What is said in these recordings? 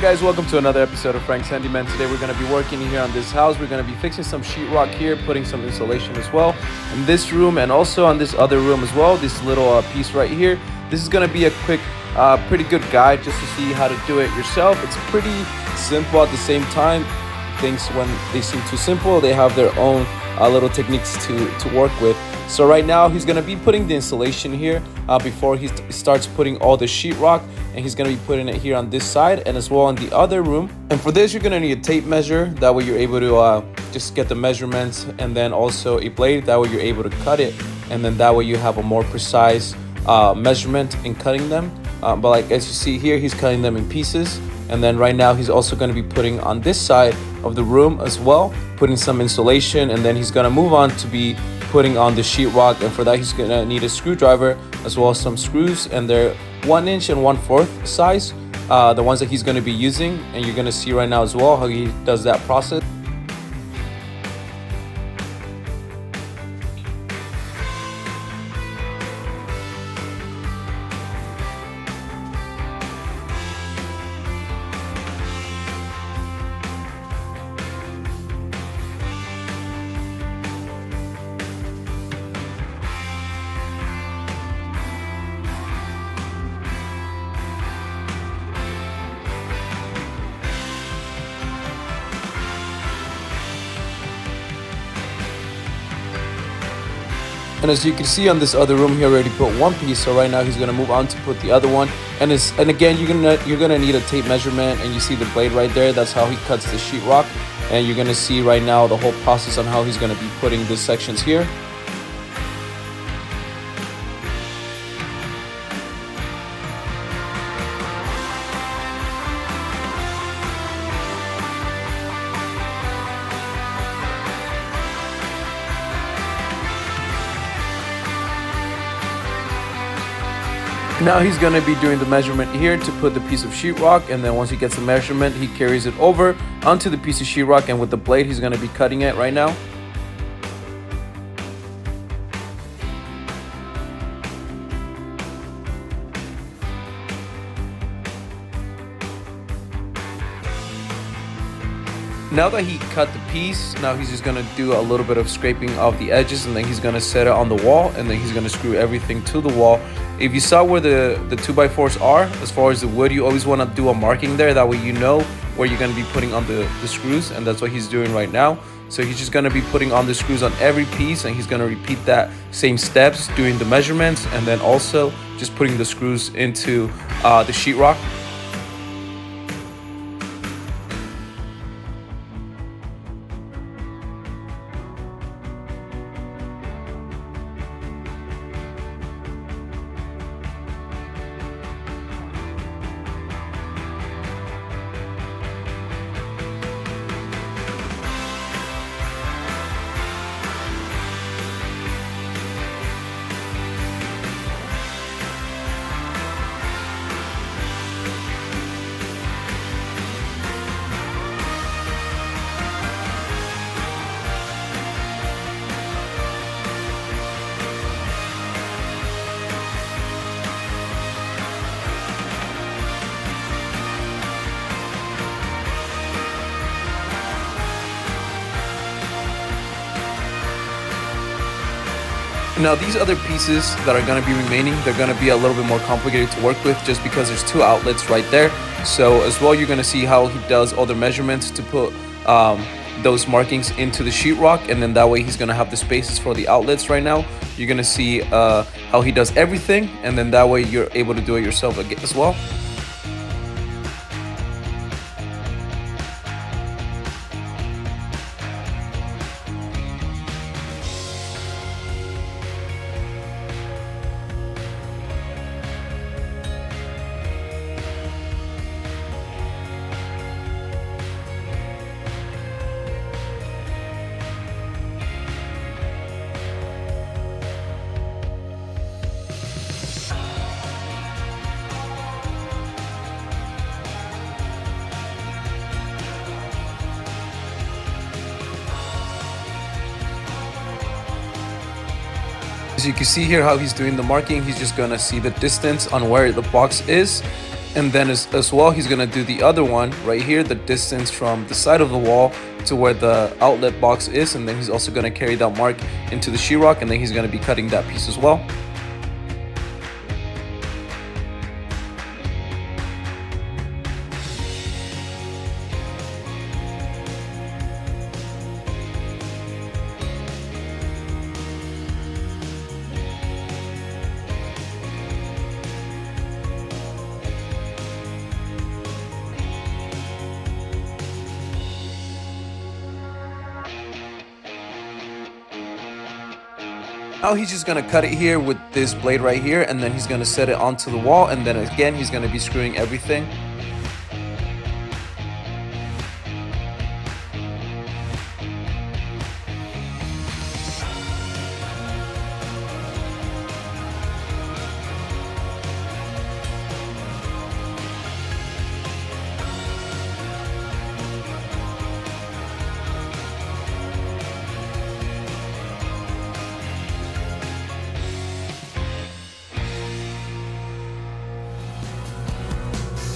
guys, welcome to another episode of Frank's Handyman. Today we're going to be working here on this house. We're going to be fixing some sheetrock here, putting some insulation as well in this room and also on this other room as well. This little piece right here. This is going to be a quick, pretty good guide just to see how to do it yourself. It's pretty simple at the same time. Things when they seem too simple, they have their own little techniques to work with. So right now he's going to be putting the insulation here before he starts putting all the sheetrock, and he's going to be putting it here on this side and as well on the other room. And for this you're going to need a tape measure, that way you're able to just get the measurements, and then also a blade, that way you're able to cut it, and then that way you have a more precise measurement in cutting them. But like as you see here, he's cutting them in pieces. And then right now he's also going to be putting on this side of the room as well, putting some insulation, and then he's going to move on to be putting on the sheetrock. And for that he's going to need a screwdriver as well as some screws, and they're 1 inch and 1/4 size, the ones that he's going to be using. And you're going to see right now as well how he does that process. And as you can see on this other room, he already put one piece. So right now he's gonna move on to put the other one. And again, you're gonna need a tape measurement, and you see the blade right there. That's how he cuts the sheetrock. And you're gonna see right now the whole process on how he's gonna be putting these sections here. Now he's going to be doing the measurement here to put the piece of sheetrock, and then once he gets the measurement, he carries it over onto the piece of sheetrock, and with the blade he's going to be cutting it right now. Now that he cut the piece, now he's just gonna do a little bit of scraping of the edges, and then he's gonna set it on the wall, and then he's gonna screw everything to the wall. If you saw where the 2x4s are, as far as the wood, you always wanna do a marking there. That way you know where you're gonna be putting on the screws, and that's what he's doing right now. So he's just gonna be putting on the screws on every piece, and he's gonna repeat that same steps, doing the measurements, and then also just putting the screws into the sheetrock. Now these other pieces that are going to be remaining, they're going to be a little bit more complicated to work with just because there's 2 outlets right there. So as well, you're going to see how he does all the measurements to put those markings into the sheetrock, and then that way he's going to have the spaces for the outlets right now. You're going to see how he does everything, and then that way you're able to do it yourself as well. As you can see here how he's doing the marking, he's just gonna see the distance on where the box is, And then as well, he's gonna do the other one right here, the distance from the side of the wall to where the outlet box is. And then he's also gonna carry that mark into the sheetrock, and then he's gonna be cutting that piece as well. Now he's just gonna cut it here with this blade right here, and then he's gonna set it onto the wall, and then again he's gonna be screwing everything.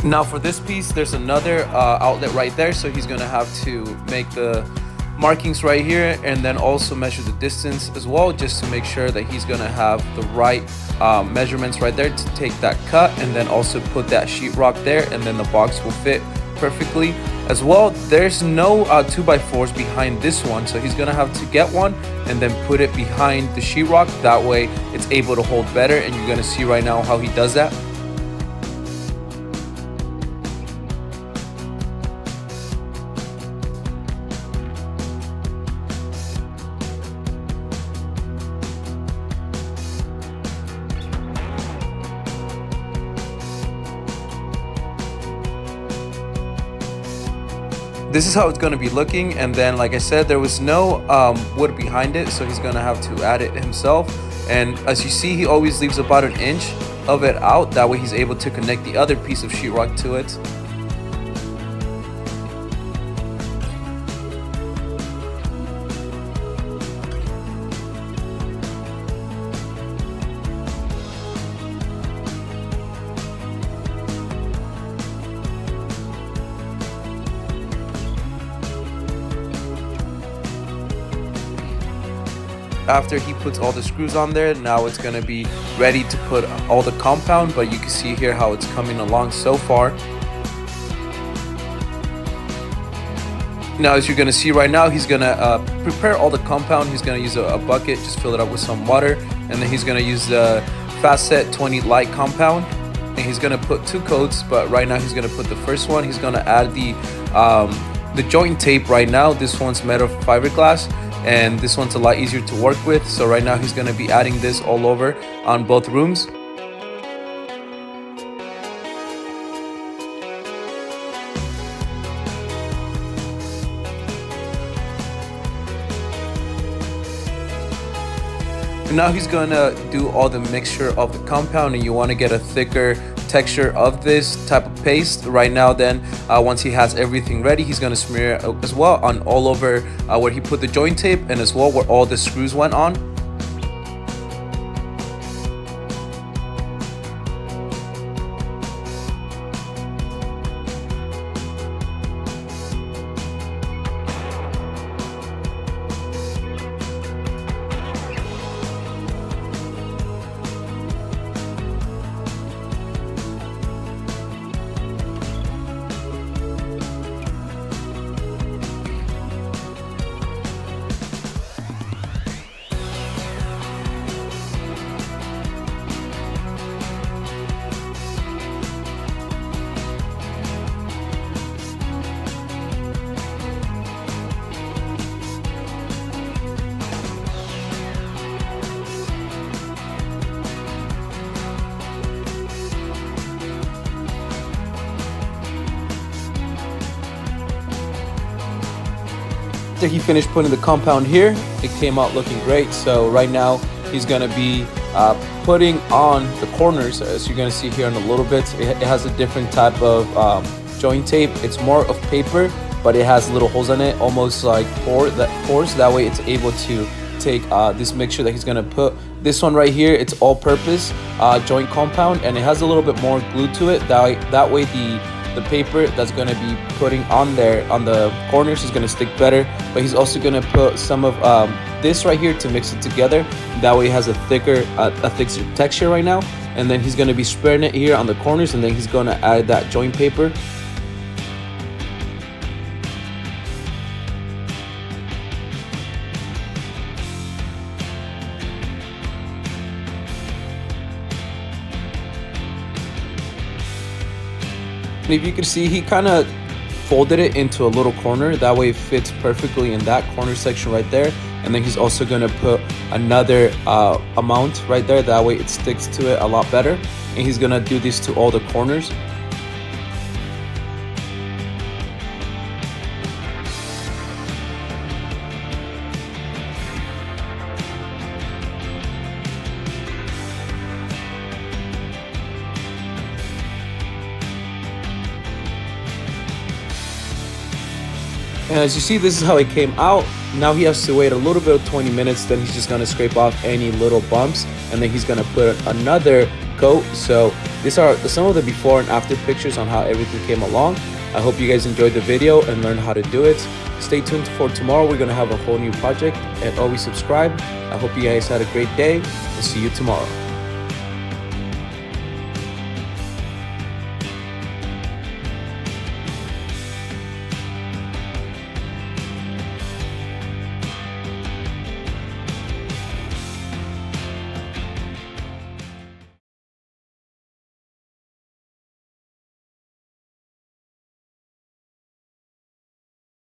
Now for this piece, there's another outlet right there, so he's gonna have to make the markings right here and then also measure the distance as well, just to make sure that he's gonna have the right measurements right there to take that cut, and then also put that sheetrock there, and then the box will fit perfectly as well. There's no 2x4s behind this one, so he's gonna have to get one and then put it behind the sheetrock. That way it's able to hold better, and you're gonna see right now how he does that. This is how it's going to be looking, and then like I said, there was no wood behind it, so he's going to have to add it himself. And as you see, he always leaves about 1 inch of it out, that way he's able to connect the other piece of sheetrock to it. After he puts all the screws on there, now it's going to be ready to put all the compound, but you can see here how it's coming along so far. Now as you're going to see right now, he's going to prepare all the compound. He's going to use a bucket, just fill it up with some water, and then he's going to use the Fast Set 20 light compound, and he's going to put 2 coats, but right now he's going to put the first one. He's going to add the joint tape right now. This one's made of fiberglass, and this one's a lot easier to work with. So right now he's going to be adding this all over on both rooms. And now he's going to do all the mixture of the compound, and you want to get a thicker texture of this type of paste right now. Then once he has everything ready, he's going to smear it as well on all over where he put the joint tape, and as well where all the screws went on. After he finished putting the compound here, it came out looking great. So right now he's going to be putting on the corners, as you're going to see here in a little bit. It has a different type of joint tape. It's more of paper, but it has little holes in it, almost like pores. That way it's able to take this mixture that he's gonna put. This one right here, it's all-purpose joint compound, and it has a little bit more glue to it. That way the paper that's gonna be putting on there on the corners is gonna stick better. But he's also gonna put some of this right here to mix it together. That way it has a thicker texture right now. And then he's gonna be spreading it here on the corners, and then he's gonna add that joint paper. And if you can see, he kind of folded it into a little corner. That way it fits perfectly in that corner section right there. And then he's also gonna put another amount right there. That way it sticks to it a lot better. And he's gonna do this to all the corners. And as you see, this is how it came out. Now he has to wait a little bit of 20 minutes, then he's just gonna scrape off any little bumps, and then he's gonna put another coat. So these are some of the before and after pictures on how everything came along. I hope you guys enjoyed the video and learned how to do it. Stay tuned for tomorrow. We're gonna have a whole new project, and always subscribe. I hope you guys had a great day, and see you tomorrow.